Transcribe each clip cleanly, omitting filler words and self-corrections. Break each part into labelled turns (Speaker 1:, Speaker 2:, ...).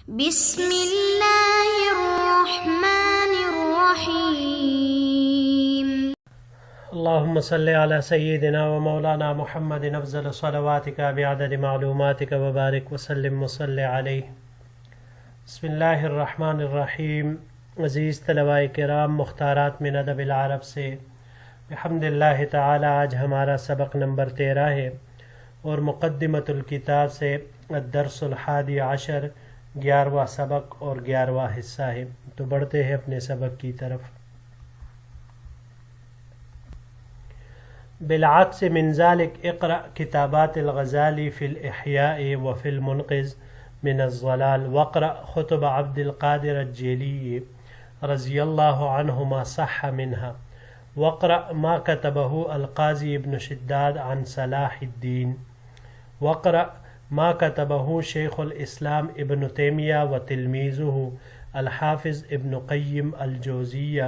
Speaker 1: بسم اللہ الرحمن الرحیم۔
Speaker 2: اللهم صل على سيدنا ومولانا محمد افضل صلواتك بعدد معلوماتك وبارك وسلم وصل عليه۔ بسم اللہ الرحمن الرحیم۔ عزیز طلباء کرام، مختارات من ادب العرب سے بحمد اللہ تعالی آج ہمارا سبق نمبر 13 ہے اور مقدمۃ الکتاب سے الدرس الحادی عشر 11واں سبق اور 11واں حصہ ہے۔ تو بڑھتے ہیں اپنے سبق کی طرف۔ بالعکس من ذلك اقرأ كتابات الغزالی فی الإحیاء وفی المنقذ من الضلال واقرأ خطب عبد القادر الجیلی رضی اللہ عنہ ما صح منها واقرأ ما كتبه القاضی ابن شداد عن صلاح الدین واقرأ ما كتبه شیخ الاسلام ابن تیمیہ وتلمیذه الحافظ ابن قیم الجوزیہ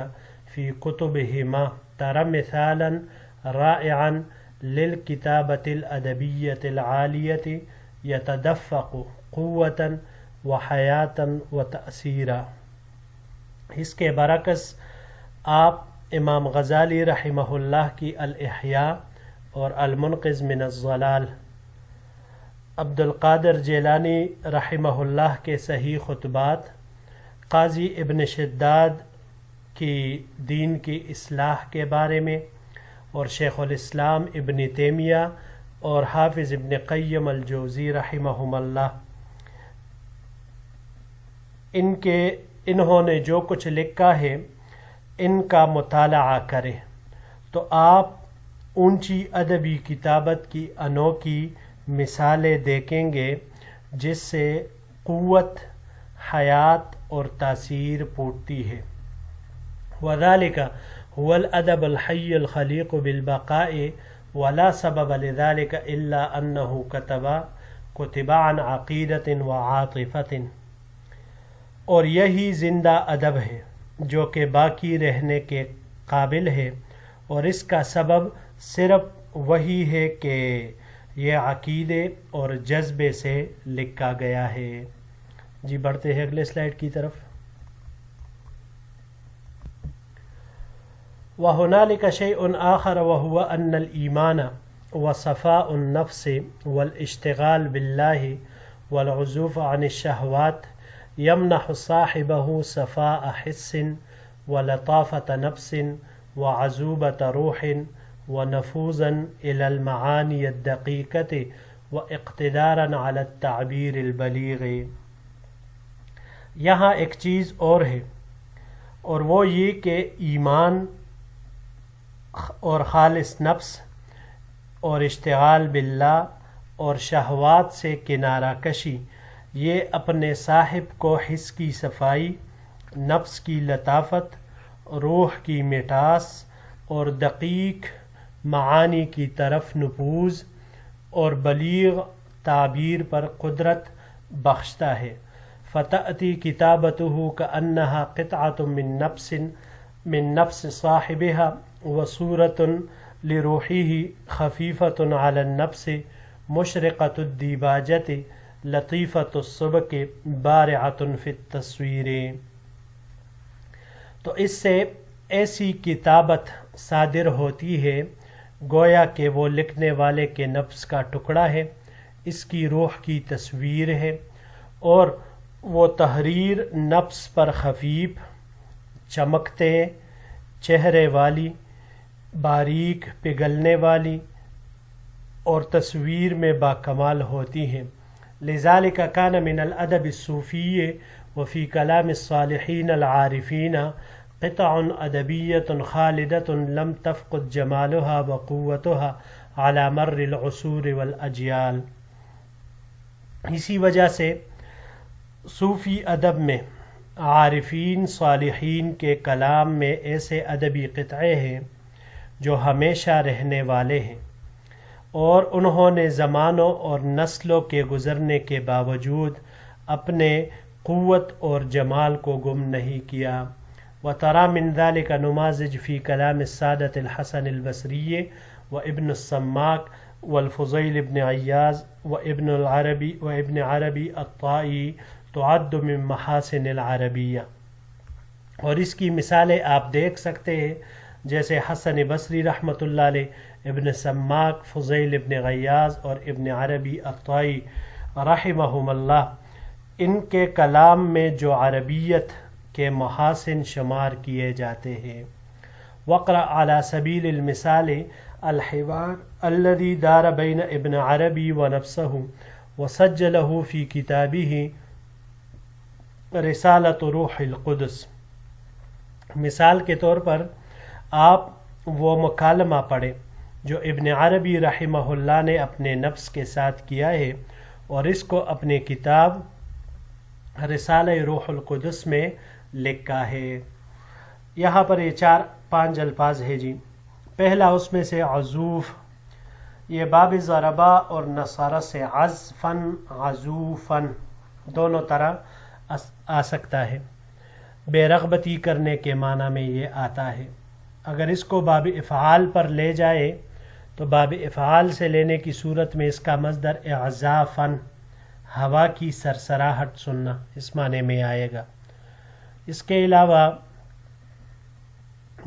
Speaker 2: فی کتبہما ترى مثالا رائعا للكتابة الأدبية العالية يتدفق قوة وحياة وتأثيرا۔ اس کے برعکس آپ امام غزالی رحمہ اللہ کی الاحیاء اور المنقذ من الضلال، عبد القادر جیلانی رحمہ اللہ کے صحیح خطبات، قاضی ابن شداد کی دین کی اصلاح کے بارے میں، اور شیخ الاسلام ابن تیمیہ اور حافظ ابن قیم الجوزی رحمہم اللہ، انہوں نے جو کچھ لکھا ہے ان کا مطالعہ کریں تو آپ اونچی ادبی کتابت کی انوکھی مثالیں دیکھیں گے جس سے قوت، حیات اور تاثیر پھوٹتی ہے۔ وذلك هو الادب الحی الخلیق بالبقاء ولا سبب لذلك الا انه كتب عن عقیدۃ وعاطفۃ، اور یہی زندہ ادب ہے جو کہ باقی رہنے کے قابل ہے، اور اس کا سبب صرف وہی ہے کہ یہ عقیدے اور جذبے سے لکھا گیا ہے۔ جی بڑھتے ہیں اگلے سلائیڈ کی طرف۔ وهنالك شيء آخر وهو أن الإيمان وصفاء النفس والاشتغال بالله والعزوف عن الشهوات يمنح صاحبه صفاء حس ولطافة نفس وعزوبة روح ونفوذا إلى المعاني الدقيقة واقتدارا على التعبير البليغ۔ یہاں ایک چیز اور ہے، اور وہ یہ کہ ایمان اور خالص نفس اور اشتغال باللہ اور شہوات سے کنارہ کشی، یہ اپنے صاحب کو حس کی صفائی، نفس کی لطافت، روح کی مٹاس اور دقیق معانی کی طرف نفوذ اور بلیغ تعبیر پر قدرت بخشتا ہے۔ فتأتی کتابتہ کأنہا قطعۃ من نفس صاحبها وصورة لروحه خفیفۃ علی النفس مشرقۃ الدیباجۃ لطیفۃ السبک بارعۃ فی التصویر۔ تو اس سے ایسی کتابت صادر ہوتی ہے گویا کہ وہ لکھنے والے کے نفس کا ٹکڑا ہے، اس کی روح کی تصویر ہے، اور وہ تحریر نفس پر خفیف، چمکتے چہرے والی، باریک پگھلنے والی اور تصویر میں باکمال ہوتی ہیں۔ لذلك كان من الادب الصوفی وفي كلام الصالحین العارفین قطع ادبیۃ خالدۃ لم تفقد جمالها وقوتها على مر العصور والاجیال۔ اسی وجہ سے صوفی ادب میں عارفین صالحین کے کلام میں ایسے ادبی قطعے ہیں جو ہمیشہ رہنے والے ہیں، اور انہوں نے زمانوں اور نسلوں کے گزرنے کے باوجود اپنے قوت اور جمال کو گم نہیں کیا۔ وترى من ذلك نماذج في كلام السادة الحسن البصری وابن السماک والفضيل بن عياض وابن عربي الطائي تعد من محاسن العربیہ. اور اس کی مثالیں آپ دیکھ سکتے ہیں جیسے حسن بصری رحمۃ اللہ علیہ، ابن سماک، فضیل ابن غیاض اور ابن عربی الطائی رحمہم اللہ، ان کے کلام میں جو عربیت کے محاسن شمار کیے جاتے ہیں. وقرأ على سبیل المثال الحوار الذي دار بین ابن عربی ونفسه وسجله في کتابه رسالۃ روح القدس. مثال کے طور پر آپ وہ مکالمہ پڑھیں جو ابن عربی رحمہ اللہ نے اپنے نفس کے ساتھ کیا ہے اور اس کو اپنی کتاب رسالہ روح القدس میں لکھا ہے. یہاں پر یہ 4-5 الفاظ ہے جی. پہلا اس میں سے عزوف، یہ باب ضربا اور نصارہ سے عزفن عزوفن دونوں طرح آ سکتا ہے. بے رغبتی کرنے کے معنی میں یہ آتا ہے. اگر اس کو باب افعال پر لے جائے تو باب افعال سے لینے کی صورت میں اس کا مصدر اعزافن، ہوا کی سرسراہٹ سننا، اس معنی میں آئے گا. اس کے علاوہ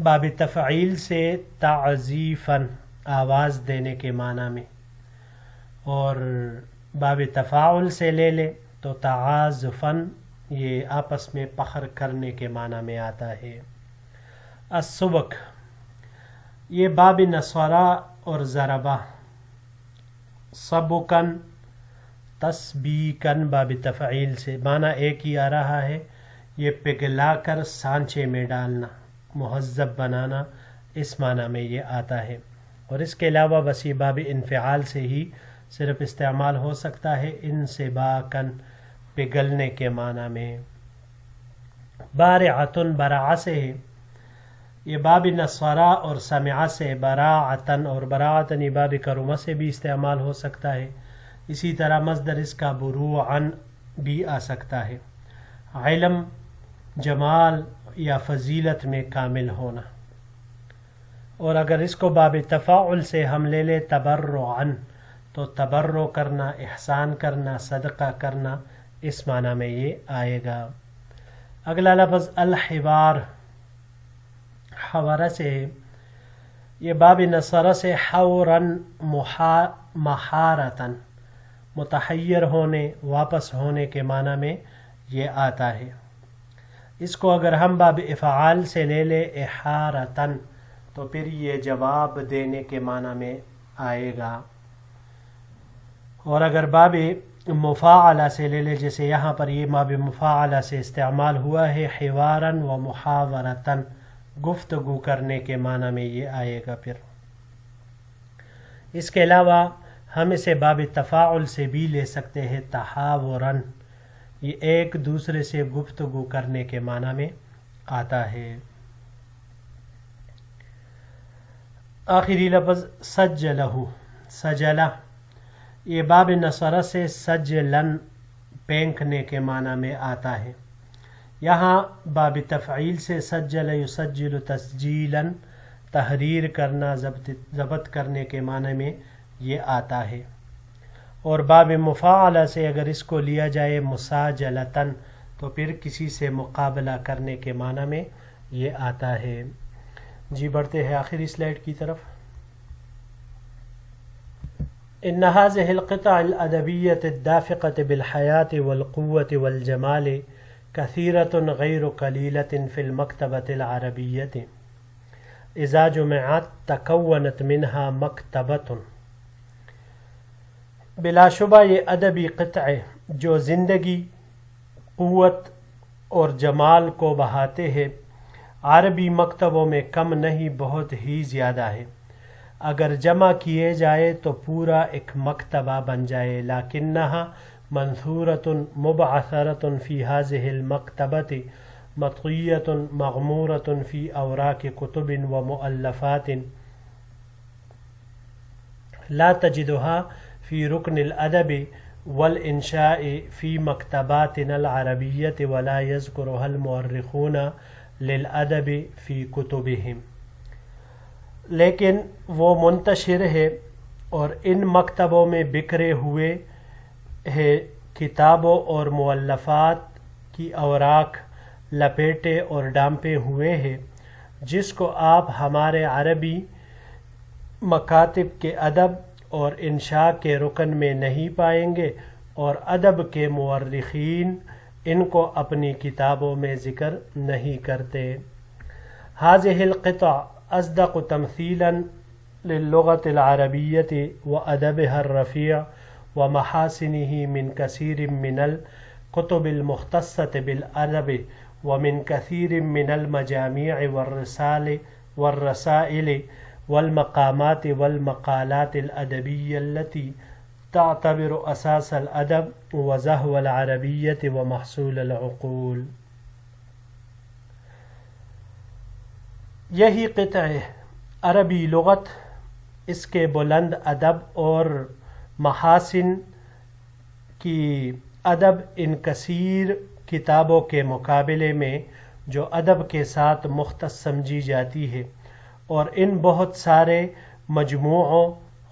Speaker 2: باب تفعیل سے تعزیفن، آواز دینے کے معنی میں، اور باب تفاعل سے لے لے تو تعازفن، یہ آپس میں فخر کرنے کے معنی میں آتا ہے. السبک، یہ باب نصرہ اور ضربہ. سبکن تسبیکن باب تفعیل سے، معنی ایک ہی آ رہا ہے. یہ پگھلا کر سانچے میں ڈالنا، مہذب بنانا، اس معنی میں یہ آتا ہے. اور اس کے علاوہ بس یہ باب انفعال سے ہی صرف استعمال ہو سکتا ہے، انسباکن، پگھلنے کے معنی میں. بارعتن براع سے ہے، یہ باب نصرہ اور سمع سے. براعتن اور براعتن یہ باب کرمہ سے بھی استعمال ہو سکتا ہے. اسی طرح مصدر اس کا بروعن بھی آ سکتا ہے. علم، جمال یا فضیلت میں کامل ہونا. اور اگر اس کو باب تفاعل سے ہم لے لیں تبرعن، تو تبرع کرنا، احسان کرنا، صدقہ کرنا، اس معنی میں یہ آئے گا. اگلا لفظ الحوار، حوارہ سے، یہ باب نصرہ سے حورن محارتن، متحیر ہونے، واپس ہونے کے معنی میں یہ آتا ہے. اس کو اگر ہم باب افعال سے لے لیں احارتن تو پھر یہ جواب دینے کے معنی میں آئے گا. اور اگر باب مفاعلہ سے لے لیں، جیسے یہاں پر یہ باب مفاعلہ سے استعمال ہوا ہے، حوارن و محاورتن، گفتگو کرنے کے معنی میں یہ آئے گا. پھر اس کے علاوہ ہم اسے باب تفاعل سے بھی لے سکتے ہیں، تحاورن، یہ ایک دوسرے سے گفتگو کرنے کے معنی میں آتا ہے. آخری لفظ سجلہ، سجلہ، یہ باب نصرہ سے سجلن، پینکنے کے معنی میں آتا ہے. یہاں باب تفعیل سے سجل یسجل تسجیلاً، تحریر کرنا، ضبط کرنے کے معنی میں یہ آتا ہے. اور باب مفاعلہ سے اگر اس کو لیا جائے مساجلتاً تو پھر کسی سے مقابلہ کرنے کے معنی میں یہ آتا ہے. جی بڑھتے ہیں آخری سلائیڈ کی طرف. ان هذه القطع الادبیة الدافقة بالحیاة والقوة والجمال كثيرة غير قليلة في المكتبة العربية اذا جمعت تكونت منها مکتبة. بلا شبہ یہ ادبی قطعے جو زندگی، قوت اور جمال کو بہاتے ہیں، عربی مکتبوں میں کم نہیں، بہت ہی زیادہ ہے. اگر جمع کیے جائے تو پورا ایک مکتبہ بن جائے. لکنها منثورۃ مبعثرۃ فی هذه المکتبۃ مطویۃ مغمورۃ فی اوراق کتب و مؤلفات لا تجدها فی رکن الادب والانشاء فی مکتباتنا العربیۃ ولا یذکرها المؤرخون للادب فی کتبہم. لیکن وہ منتشر ہے اور ان مکتبوں میں بکھرے ہوئے ہے کتابوں اور مؤلفات کی اوراق لپیٹے اور ڈانپے ہوئے ہیں، جس کو آپ ہمارے عربی مکاتب کے ادب اور انشاء کے رکن میں نہیں پائیں گے، اور ادب کے مورخین ان کو اپنی کتابوں میں ذکر نہیں کرتے۔ هذه القطع اصدق تمثیلا للغة العربية وادبها الرفيع ومحاسنه من كثير من الكتب المختصة بالادب ومن كثير من المجاميع والرسائل والمقامات والمقالات الأدبية التي تعتبر أساس الأدب وزهو العربية ومحصول العقول۔ یہی قطع عربی لغت، اس کے بلند ادب اور محاسن کی ادب ان کثیر کتابوں کے مقابلے میں جو ادب کے ساتھ مختص سمجھی جاتی ہے، اور ان بہت سارے مجموعوں،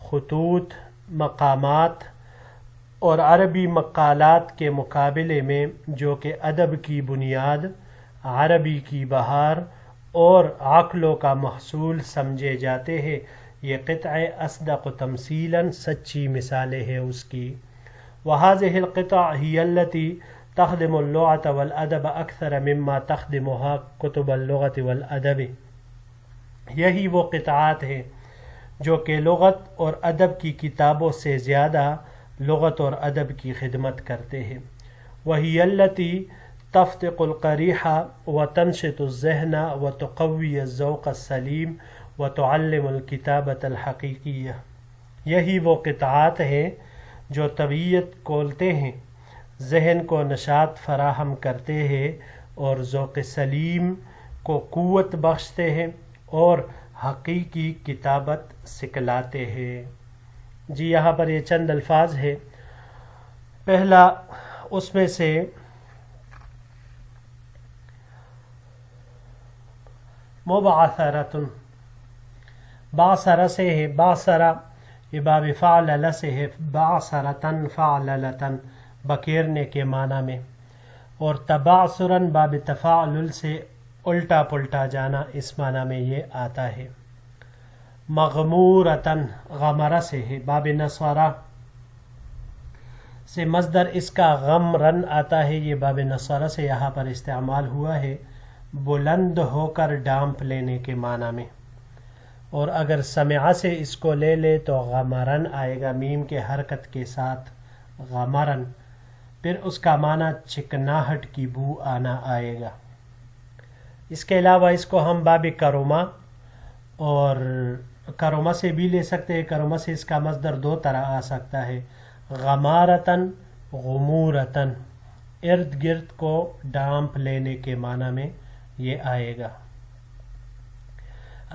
Speaker 2: خطوط، مقامات اور عربی مقالات کے مقابلے میں جو کہ ادب کی بنیاد، عربی کی بہار اور عقلوں کا محصول سمجھے جاتے ہیں، یہ قطع اصدق تمثیلا سچی مثالیں ہیں اس کی۔ وهذه القطع هي التي تخدم اللغة والادب اکثر مما تخدمها کتب اللغة والادب۔ یہی وہ قطعات ہیں جو کہ لغت اور ادب کی کتابوں سے زیادہ لغت اور ادب کی خدمت کرتے ہیں۔ وهي التي تفتق القریح وتنشط الذہن وتقوی الذوق السلیم وتعلم الکتابة الحقیقیہ۔ یہی وہ قطعات ہیں جو طبیعت کھولتے ہیں، ذہن کو نشاط فراہم کرتے ہیں اور ذوق سلیم کو قوت بخشتے ہیں اور حقیقی کتابت سکھلاتے ہیں۔ جی یہاں پر یہ چند الفاظ ہے۔ پہلا اس میں سے مبعثرۃ، بعثرہ سے ہے، بعثرہ یہ باب فعلل سے ہے، بعثرۃ فعللۃ بکیرنے کے معنی میں، اور تبعثراً باب تفاعل سے الٹا پلٹا جانا، اس معنی میں یہ آتا ہے۔ مغمورتاً غمرہ سے ہے، باب نصرہ سے مصدر اس کا غمرن آتا ہے، یہ باب نصرہ سے یہاں پر استعمال ہوا ہے بلند ہو کر ڈانپ لینے کے معنی میں، اور اگر سمع سے اس کو لے لے تو غمرن آئے گا، میم کے حرکت کے ساتھ غمرن، پھر اس کا معنی چکناہٹ کی بو آنا آئے گا۔ اس کے علاوہ اس کو ہم باب کرما اور کرما سے بھی لے سکتے ہیں۔ کرما سے اس کا مصدر دو طرح آ سکتا ہے، غمارتاً غمورتاً، ارد گرد کو ڈانپ لینے کے معنی میں یہ آئے گا۔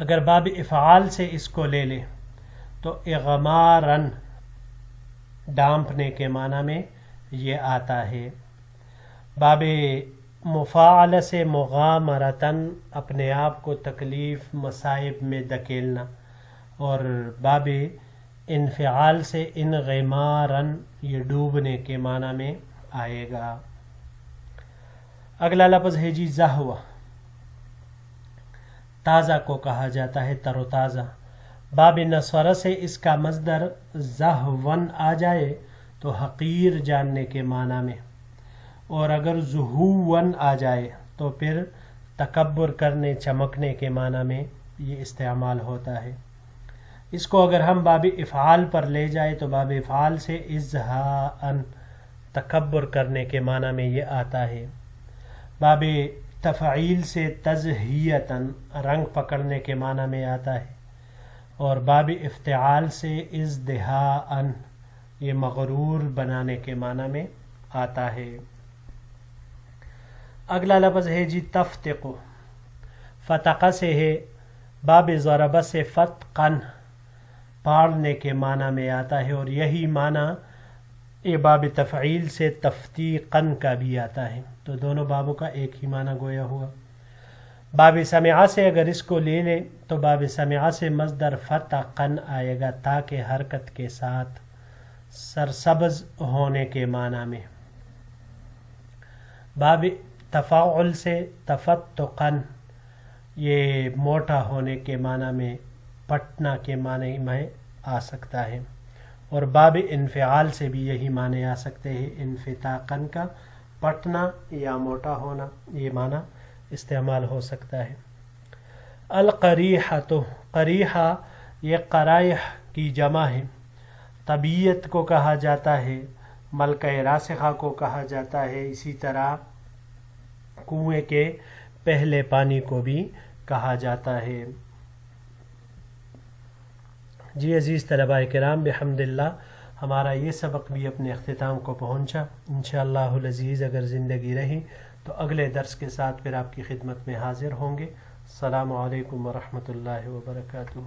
Speaker 2: اگر باب افعال سے اس کو لے لے تو اغماراً، ڈانپنے کے معنی میں یہ آتا ہے۔ باب مفاعلہ سے مغامرتاً، اپنے آپ کو تکلیف مصائب میں دھکیلنا، اور باب انفعال سے انغماراً، یہ ڈوبنے کے معنی میں آئے گا۔ اگلا لفظ ہے جی زہوہ، تازہ کو کہا جاتا ہے، تر و تازہ۔ باب نصرہ سے اس کا مصدر زہون آ جائے تو حقیر جاننے کے معنی میں، اور اگر زہون آ جائے تو پھر تکبر کرنے، چمکنے کے معنی میں یہ استعمال ہوتا ہے۔ اس کو اگر ہم باب افعال پر لے جائے تو باب افعال سے ازہاءً، تکبر کرنے کے معنی میں یہ آتا ہے۔ باب تفعیل سے تزہیتاً، رنگ پکڑنے کے معنی میں آتا ہے، اور باب افتعال سے ازدہاءً، یہ مغرور بنانے کے معنی میں آتا ہے۔ اگلا لفظ ہے جی تفتق، فتقہ سے ہے، باب ضربہ سے فتقاً، پاڑنے کے معنی میں آتا ہے، اور یہی معنی یہ باب تفعیل سے تفتیقاً کا بھی آتا ہے، تو دونوں بابوں کا ایک ہی معنی گویا ہوا۔ باب سمعہ سے اگر اس کو لے لیں تو باب سمعہ سے مصدر فتقن آئے گا تاکہ حرکت کے ساتھ سرسبز ہونے کے معنی میں. باب تفاعل سے تفتقن یہ موٹا ہونے کے معنی میں پٹنا کے معنی میں آ سکتا ہے. اور باب انفعال سے بھی یہی معنی آ سکتے ہیں، انفتاقن کا پٹنا یا موٹا ہونا، یہ معنی استعمال ہو سکتا ہے. القریحۃ، قریحہ یہ قرائح کی جمع ہے. طبیعت کو کہا جاتا ہے، ملکہ راسخہ کو کہا جاتا ہے، اسی طرح کنویں کے پہلے پانی کو بھی کہا جاتا ہے. جی عزیز طلباء کرام، بحمد اللہ ہمارا یہ سبق بھی اپنے اختتام کو پہنچا. انشاءاللہ العزیز اگر زندگی رہی تو اگلے درس کے ساتھ پھر آپ کی خدمت میں حاضر ہوں گے. السلام علیکم ورحمۃ اللہ وبرکاتہ.